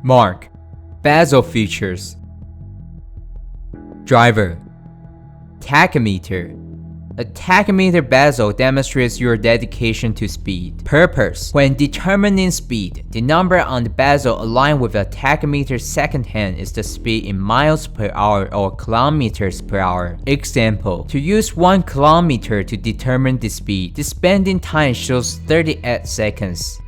MARQ. Bezel features. Driver. Tachymeter. A tachymeter bezel demonstrates your dedication to speed. Purpose. When determining speed, the number on the bezel aligned with a tachymeter second hand is the speed in miles per hour or kilometers per hour. Example. To use 1 kilometer to determine the speed, the spending time shows 38 seconds.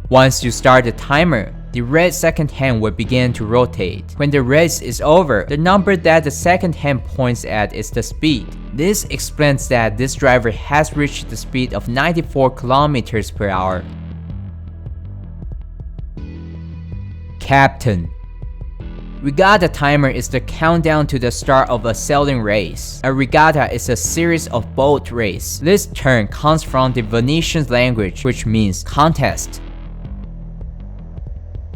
Once you start the timer, the red second hand will begin to rotate. When the race is over, the number that the second hand points at is the speed. This explains that this driver has reached the speed of 94 kilometers per hour. Captain. Regatta timer is the countdown to the start of a sailing race. A regatta is a series of boat races. This term comes from the Venetian language, which means contest.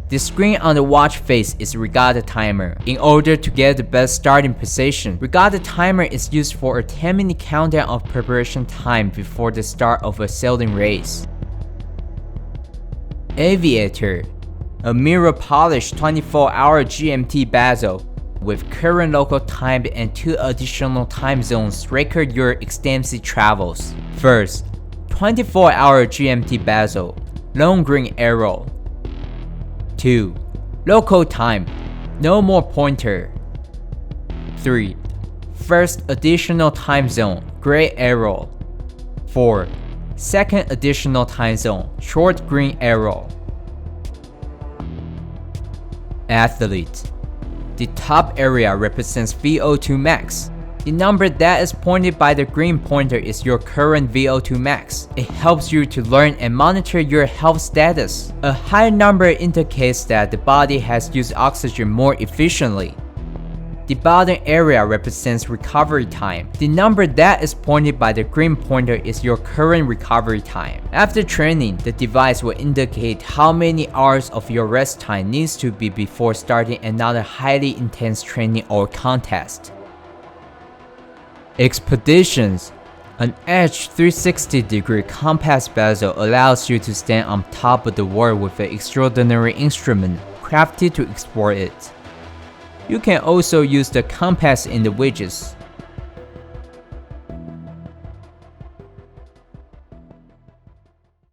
The screen on the watch face is regatta timer. In order to get the best starting position, regatta timer is used for a 10-minute countdown of preparation time before the start of a sailing race. Aviator. A mirror-polished 24-hour GMT bezel with current local time and 2 additional time zones record your extensive travels. First, 24-hour GMT bezel, long green arrow. 2. Local time, no more pointer. 3. First additional time zone, gray arrow. 4. Second additional time zone, short green arrow. Athlete. The top area represents VO2 max. The number that is pointed by the green pointer is your current VO2 max. It helps you to learn and monitor your health status. A high number indicates that the body has used oxygen more efficiently. The bottom area represents recovery time. The number that is pointed by the green pointer is your current recovery time. After training, the device will indicate how many hours of your rest time needs to be before starting another highly intense training or contest. Expeditions. An edged 360-degree compass bezel allows you to stand on top of the world with an extraordinary instrument crafted to explore it. You can also use the compass in the widgets.